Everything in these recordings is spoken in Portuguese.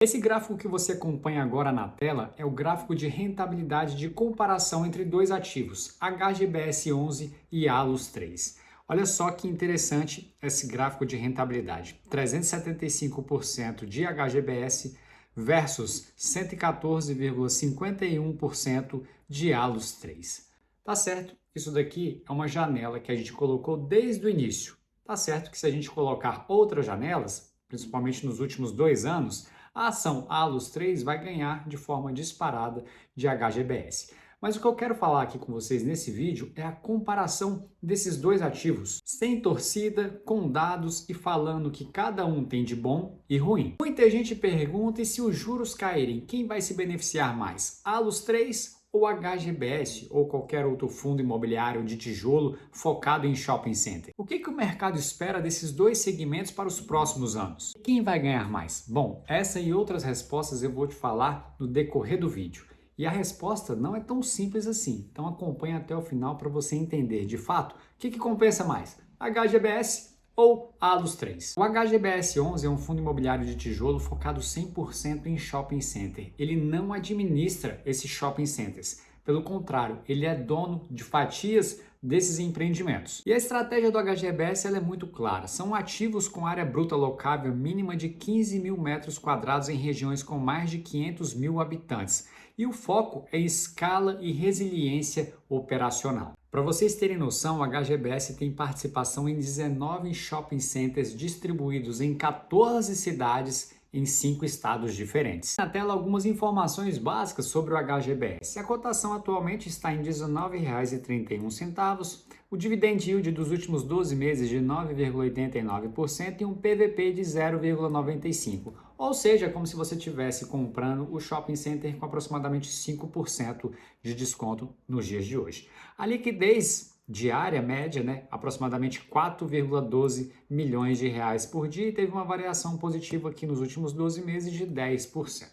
Esse gráfico que você acompanha agora na tela é o gráfico de rentabilidade de comparação entre dois ativos, HGBS 11 e ALUS 3. Olha só que interessante esse gráfico de rentabilidade. 375% de HGBS versus 114,51% de ALUS 3. Tá certo? Isso daqui é uma janela que a gente colocou desde o início. Tá certo que se a gente colocar outras janelas, principalmente nos últimos 2 anos, a ação ALUS 3 vai ganhar de forma disparada de HGBS. Mas o que eu quero falar aqui com vocês nesse vídeo é a comparação desses dois ativos, sem torcida, com dados e falando que cada um tem de bom e ruim. Muita gente pergunta: e se os juros caírem, quem vai se beneficiar mais? ALUS 3 ou HGBS ou qualquer outro fundo imobiliário de tijolo focado em shopping center? O que o mercado espera desses dois segmentos para os próximos anos? Quem vai ganhar mais? Bom, essa e outras respostas eu vou te falar no decorrer do vídeo. E a resposta não é tão simples assim, então acompanhe até o final para você entender de fato o que compensa mais, HGBS ou ALUS 3. O HGBS 11 é um fundo imobiliário de tijolo focado 100% em shopping center. Ele não administra esses shopping centers. Pelo contrário, ele é dono de fatias desses empreendimentos. E a estratégia do HGBS ela é muito clara. São ativos com área bruta locável mínima de 15 mil metros quadrados em regiões com mais de 500 mil habitantes. E o foco é escala e resiliência operacional. Para vocês terem noção, o HGBS tem participação em 19 shopping centers distribuídos em 14 cidades em 5 estados diferentes. Na tela, algumas informações básicas sobre o HGBS. A cotação atualmente está em R$ 19,31, o dividend yield dos últimos 12 meses de 9,89% e um PVP de 0,95%. Ou seja, é como se você estivesse comprando o shopping center com aproximadamente 5% de desconto nos dias de hoje. A liquidez diária média, aproximadamente 4,12 milhões de reais por dia e teve uma variação positiva aqui nos últimos 12 meses de 10%.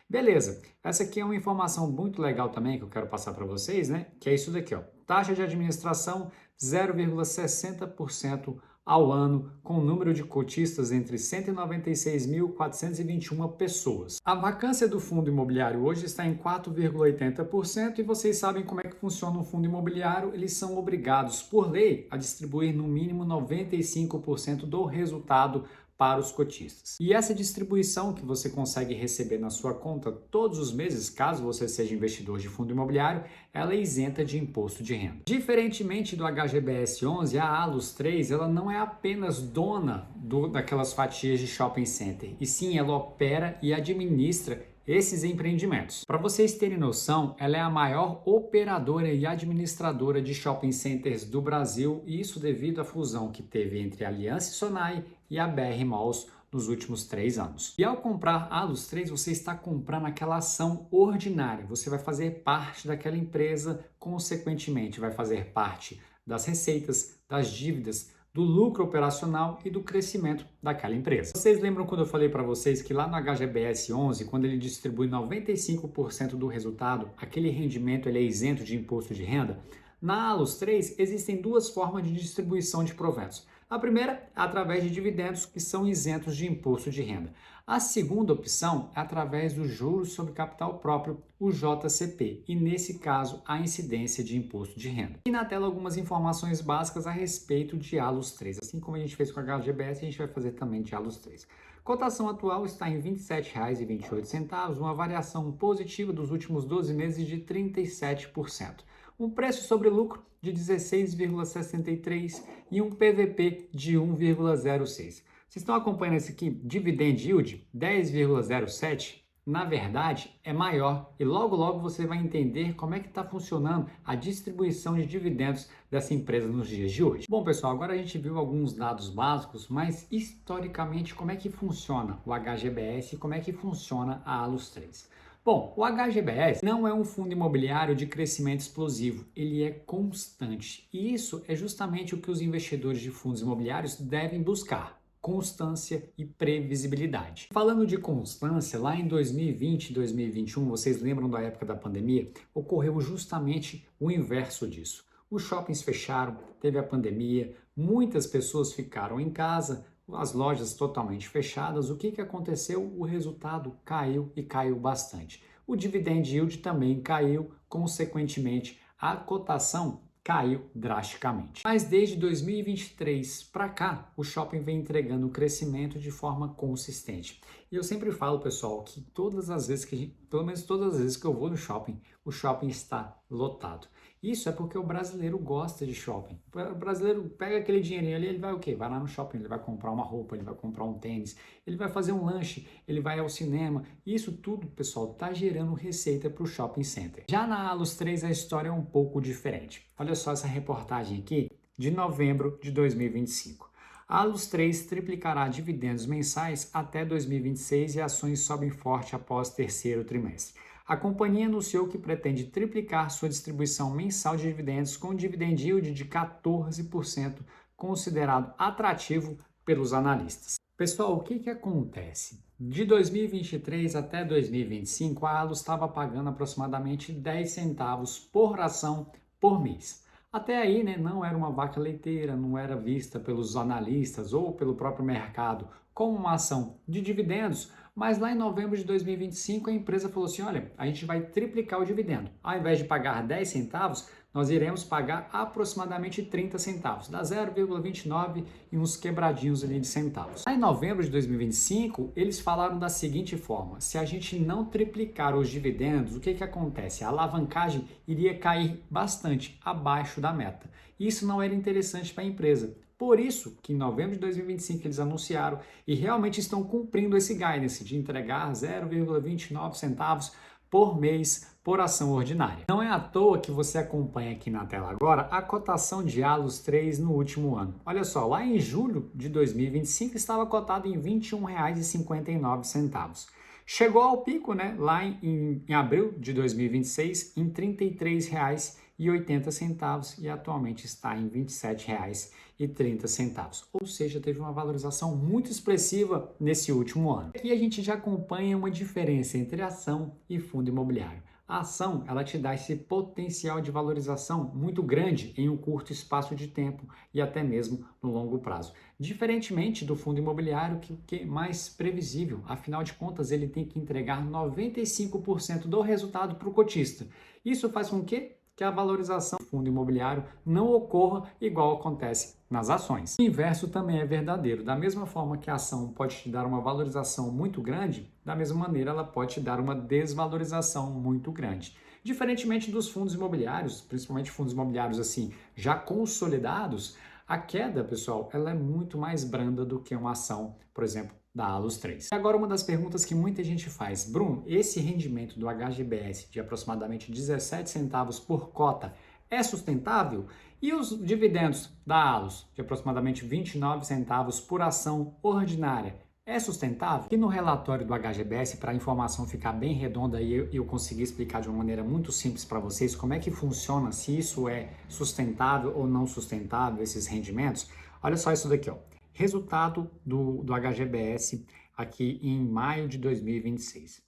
Beleza, essa aqui é uma informação muito legal também que eu quero passar para vocês, que é isso daqui, ó. Taxa de administração 0,60% ao ano, com o número de cotistas entre 196.421 pessoas. A vacância do fundo imobiliário hoje está em 4,80% e vocês sabem como é que funciona um fundo imobiliário. Eles são obrigados, por lei, a distribuir no mínimo 95% do resultado para os cotistas. E essa distribuição que você consegue receber na sua conta todos os meses, caso você seja investidor de fundo imobiliário, ela é isenta de imposto de renda. Diferentemente do HGBS 11, a ALUS 3 ela não é apenas dona daquelas fatias de shopping center, e sim ela opera e administra esses empreendimentos. Para vocês terem noção, ela é a maior operadora e administradora de shopping centers do Brasil, e isso devido à fusão que teve entre a Aliança Sonae e a BR Malls nos últimos 3 anos. E ao comprar ALUS 3, você está comprando aquela ação ordinária. Você vai fazer parte daquela empresa, consequentemente vai fazer parte das receitas, das dívidas, do lucro operacional e do crescimento daquela empresa. Vocês lembram quando eu falei para vocês que lá no HGBS 11, quando ele distribui 95% do resultado, aquele rendimento ele é isento de imposto de renda? Na ALUS 3 existem duas formas de distribuição de proventos. A primeira é através de dividendos que são isentos de imposto de renda. A segunda opção é através dos juros sobre capital próprio, o JCP, e nesse caso a incidência de imposto de renda. E na tela algumas informações básicas a respeito de ALUS 3. Assim como a gente fez com a HGBS, a gente vai fazer também de ALUS 3. Cotação atual está em R$ 27,28, uma variação positiva dos últimos 12 meses de 37%. Um preço sobre lucro de 16,63 e um PVP de 1,06. Vocês estão acompanhando esse aqui? Dividend Yield 10,07. Na verdade, é maior e logo você vai entender como é que está funcionando a distribuição de dividendos dessa empresa nos dias de hoje. Bom, pessoal, agora a gente viu alguns dados básicos, mas historicamente como é que funciona o HGBS e como é que funciona a ALUS 3. Bom, o HGBS não é um fundo imobiliário de crescimento explosivo, ele é constante. E isso é justamente o que os investidores de fundos imobiliários devem buscar: constância e previsibilidade. Falando de constância, lá em 2020 e 2021, vocês lembram da época da pandemia? Ocorreu justamente o inverso disso. Os shoppings fecharam, teve a pandemia, muitas pessoas ficaram em casa, as lojas totalmente fechadas, o que que aconteceu? O resultado caiu e caiu bastante. O dividend yield também caiu, consequentemente, a cotação caiu drasticamente. Mas desde 2023 para cá, o shopping vem entregando crescimento de forma consistente. E eu sempre falo, pessoal, que todas as vezes pelo menos todas as vezes que eu vou no shopping, o shopping está lotado. Isso é porque o brasileiro gosta de shopping. O brasileiro pega aquele dinheirinho ali, ele vai o quê? Vai lá no shopping, ele vai comprar uma roupa, ele vai comprar um tênis, ele vai fazer um lanche, ele vai ao cinema. Isso tudo, pessoal, está gerando receita para o shopping center. Já na Allos 3 a história é um pouco diferente. Olha só essa reportagem aqui de novembro de 2025. A Allos 3 triplicará dividendos mensais até 2026 e ações sobem forte após terceiro trimestre. A companhia anunciou que pretende triplicar sua distribuição mensal de dividendos com um dividend yield de 14%, considerado atrativo pelos analistas. Pessoal, o que acontece? De 2023 até 2025, a Allos estava pagando aproximadamente 10 centavos por ação por mês. Até aí, né, não era uma vaca leiteira, não era vista pelos analistas ou pelo próprio mercado como uma ação de dividendos, mas lá em novembro de 2025 a empresa falou assim, olha, a gente vai triplicar o dividendo. Ao invés de pagar 10 centavos, nós iremos pagar aproximadamente 30 centavos, dá 0,29 e uns quebradinhos ali de centavos. Lá em novembro de 2025, eles falaram da seguinte forma, se a gente não triplicar os dividendos, o que acontece? A alavancagem iria cair bastante abaixo da meta. Isso não era interessante para a empresa. Por isso que em novembro de 2025 eles anunciaram e realmente estão cumprindo esse guidance de entregar 0,29 centavos por mês por ação ordinária. Não é à toa que você acompanha aqui na tela agora a cotação de Allos 3 no último ano. Olha só, lá em julho de 2025 estava cotado em R$ 21,59. Chegou ao pico, né, lá em abril de 2026 em R$ 33,80 e atualmente está em R$ 27,30. Ou seja, teve uma valorização muito expressiva nesse último ano. Aqui a gente já acompanha uma diferença entre ação e fundo imobiliário. A ação, ela te dá esse potencial de valorização muito grande em um curto espaço de tempo e até mesmo no longo prazo. Diferentemente do fundo imobiliário, que é mais previsível, afinal de contas, ele tem que entregar 95% do resultado para o cotista. Isso faz com que a valorização do fundo imobiliário não ocorra igual acontece nas ações. O inverso também é verdadeiro. Da mesma forma que a ação pode te dar uma valorização muito grande, da mesma maneira ela pode te dar uma desvalorização muito grande. Diferentemente dos fundos imobiliários, principalmente fundos imobiliários assim já consolidados, a queda, pessoal, ela é muito mais branda do que uma ação, por exemplo, da Allos 3. Agora, uma das perguntas que muita gente faz, Bruno, esse rendimento do HGBS de aproximadamente 17 centavos por cota é sustentável? E os dividendos da Allos de aproximadamente 29 centavos por ação ordinária é sustentável? E no relatório do HGBS, para a informação ficar bem redonda e eu conseguir explicar de uma maneira muito simples para vocês como é que funciona, se isso é sustentável ou não sustentável, esses rendimentos, olha só isso daqui, ó. Resultado do HGBS aqui em maio de 2026.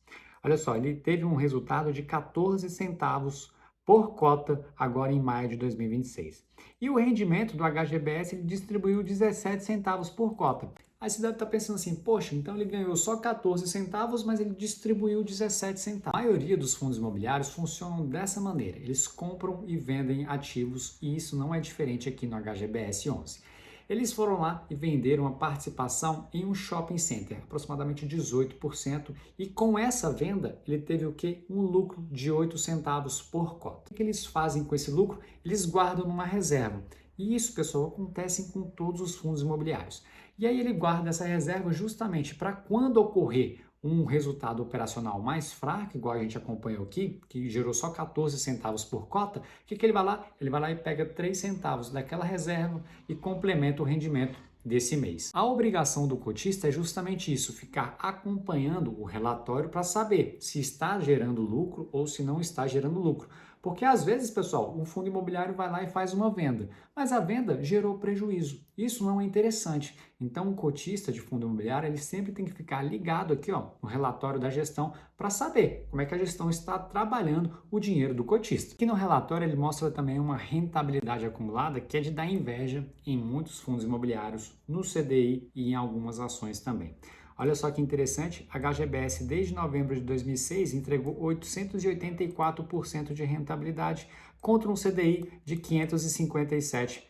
Olha só, ele teve um resultado de 14 centavos por cota agora em maio de 2026. E o rendimento do HGBS ele distribuiu 17 centavos por cota. Aí você deve estar pensando assim, poxa, então ele ganhou só 14 centavos, mas ele distribuiu 17 centavos. A maioria dos fundos imobiliários funcionam dessa maneira. Eles compram e vendem ativos e isso não é diferente aqui no HGBS 11. Eles foram lá e venderam uma participação em um shopping center, aproximadamente 18%, e com essa venda ele teve o quê? Um lucro de 8 centavos por cota. O que eles fazem com esse lucro? Eles guardam numa reserva. E isso, pessoal, acontece com todos os fundos imobiliários. E aí ele guarda essa reserva justamente para quando ocorrer um resultado operacional mais fraco, igual a gente acompanhou aqui, que gerou só 14 centavos por cota, o que ele vai lá? Ele vai lá e pega 3 centavos daquela reserva e complementa o rendimento desse mês. A obrigação do cotista é justamente isso, ficar acompanhando o relatório para saber se está gerando lucro ou se não está gerando lucro. Porque às vezes, pessoal, o fundo imobiliário vai lá e faz uma venda, mas a venda gerou prejuízo. Isso não é interessante. Então, o cotista de fundo imobiliário, ele sempre tem que ficar ligado aqui, ó, no relatório da gestão para saber como é que a gestão está trabalhando o dinheiro do cotista. Aqui no relatório ele mostra também uma rentabilidade acumulada que é de dar inveja em muitos fundos imobiliários, no CDI e em algumas ações também. Olha só que interessante, a HGBS desde novembro de 2006 entregou 884% de rentabilidade contra um CDI de 557%.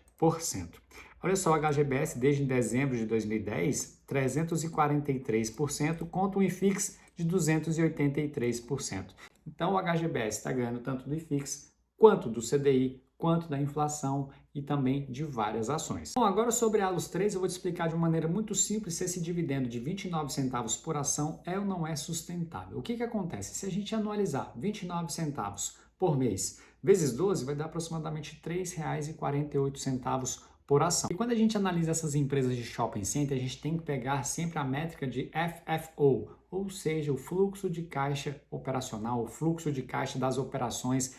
Olha só, a HGBS desde dezembro de 2010, 343% contra um IFIX de 283%. Então, o HGBS está ganhando tanto do IFIX quanto do CDI, quanto da inflação e também de várias ações. Bom, agora sobre a Alus 3, eu vou te explicar de uma maneira muito simples se esse dividendo de 29 centavos por ação é ou não é sustentável. O que acontece? Se a gente anualizar 29 centavos por mês vezes 12, vai dar aproximadamente R$ 3,48 por ação. E quando a gente analisa essas empresas de shopping center, a gente tem que pegar sempre a métrica de FFO, ou seja, o fluxo de caixa operacional, o fluxo de caixa das operações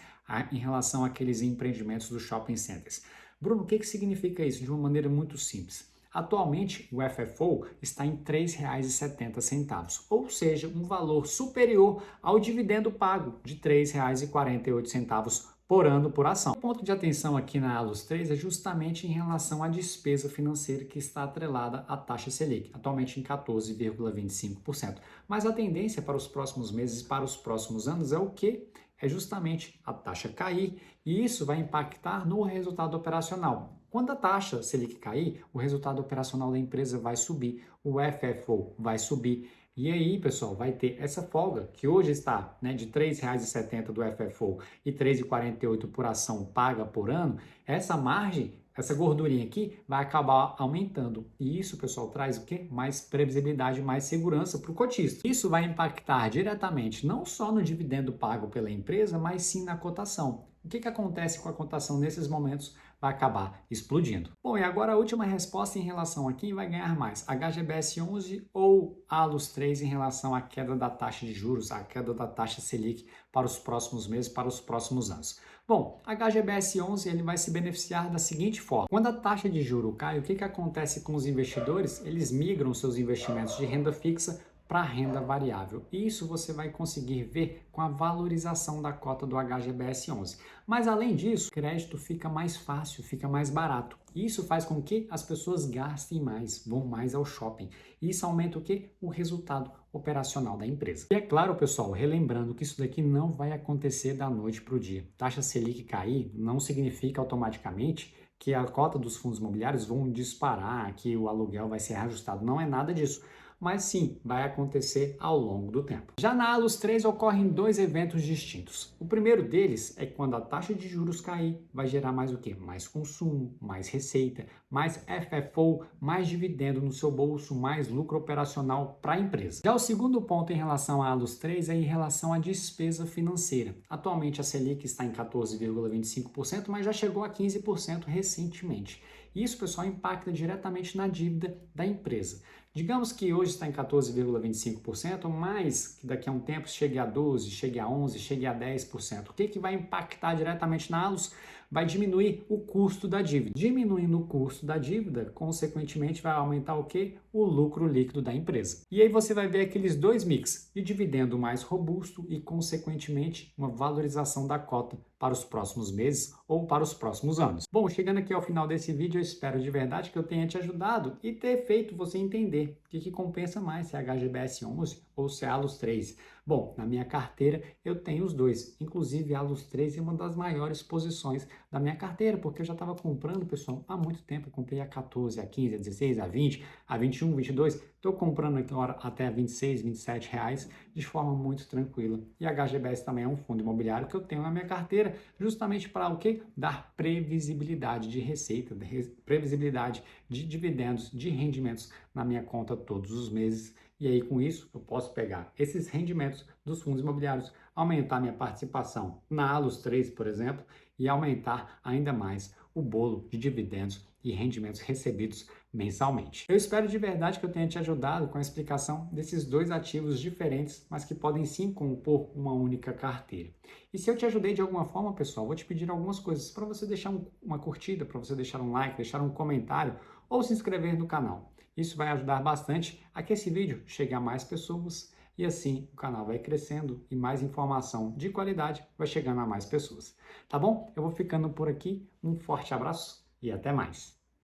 em relação àqueles empreendimentos dos shopping centers. Bruno, o que significa isso? De uma maneira muito simples. Atualmente, o FFO está em R$ 3,70, ou seja, um valor superior ao dividendo pago de R$ 3,48 por ano por ação. O ponto de atenção aqui na Alus 3 é justamente em relação à despesa financeira que está atrelada à taxa Selic, atualmente em 14,25%. Mas a tendência para os próximos meses e para os próximos anos é o quê? É justamente a taxa cair e isso vai impactar no resultado operacional. Quando a taxa Selic cair, o resultado operacional da empresa vai subir, o FFO vai subir. E aí, pessoal, vai ter essa folga, que hoje está de R$ 3,70 do FFO e R$ 3,48 por ação paga por ano, essa margem, essa gordurinha aqui vai acabar aumentando. E isso, pessoal, traz o quê? Mais previsibilidade, mais segurança para o cotista. Isso vai impactar diretamente não só no dividendo pago pela empresa, mas sim na cotação. O que acontece com a cotação nesses momentos? Vai acabar explodindo. Bom, e agora a última resposta em relação a quem vai ganhar mais, HGBS 11 ou Alus 3 em relação à queda da taxa de juros, à queda da taxa Selic para os próximos meses, para os próximos anos. Bom, HGBS 11 ele vai se beneficiar da seguinte forma. Quando a taxa de juros cai, o que acontece com os investidores? Eles migram seus investimentos de renda fixa para renda variável. E isso você vai conseguir ver com a valorização da cota do HGBS 11. Mas além disso, o crédito fica mais fácil, fica mais barato. Isso faz com que as pessoas gastem mais, vão mais ao shopping. E isso aumenta o quê? O resultado operacional da empresa. E é claro, pessoal, relembrando que isso daqui não vai acontecer da noite para o dia. Taxa Selic cair não significa automaticamente que a cota dos fundos imobiliários vão disparar, que o aluguel vai ser reajustado. Não é nada disso. Mas sim, vai acontecer ao longo do tempo. Já na Alus 3 ocorrem dois eventos distintos. O primeiro deles é quando a taxa de juros cair, vai gerar mais o quê? Mais consumo, mais receita, mais FFO, mais dividendo no seu bolso, mais lucro operacional para a empresa. Já o segundo ponto em relação à Alus 3 é em relação à despesa financeira. Atualmente a Selic está em 14,25%, mas já chegou a 15% recentemente. Isso, pessoal, impacta diretamente na dívida da empresa. Digamos que hoje está em 14,25%, mas que daqui a um tempo chegue a 12%, chegue a 11%, chegue a 10%. O que vai impactar diretamente na Alus? Vai diminuir o custo da dívida. Diminuindo o custo da dívida, consequentemente, vai aumentar o quê? O lucro líquido da empresa. E aí você vai ver aqueles dois mix de dividendo mais robusto e, consequentemente, uma valorização da cota para os próximos meses ou para os próximos anos. Bom, chegando aqui ao final desse vídeo, eu espero de verdade que eu tenha te ajudado e ter feito você entender o que compensa mais, se é HGBS 11 ou se é Alus 3. Bom, na minha carteira eu tenho os dois, inclusive a Alus 3 é uma das maiores posições da minha carteira, porque eu já estava comprando, pessoal, há muito tempo. Eu comprei a 14, a 15, a 16, a 20, a 21, 22, estou comprando agora até a 26, 27 reais de forma muito tranquila. E a HGBS também é um fundo imobiliário que eu tenho na minha carteira, justamente para o quê? Dar previsibilidade de receita, previsibilidade de dividendos, de rendimentos na minha conta todos os meses. E aí, com isso, eu posso pegar esses rendimentos dos fundos imobiliários, aumentar minha participação na Alus 3, por exemplo, e aumentar ainda mais o bolo de dividendos e rendimentos recebidos mensalmente. Eu espero de verdade que eu tenha te ajudado com a explicação desses dois ativos diferentes, mas que podem sim compor uma única carteira. E se eu te ajudei de alguma forma, pessoal, vou te pedir algumas coisas para você deixar uma curtida, para você deixar um like, deixar um comentário ou se inscrever no canal. Isso vai ajudar bastante a que esse vídeo chegue a mais pessoas e assim o canal vai crescendo e mais informação de qualidade vai chegando a mais pessoas. Tá bom? Eu vou ficando por aqui. Um forte abraço e até mais.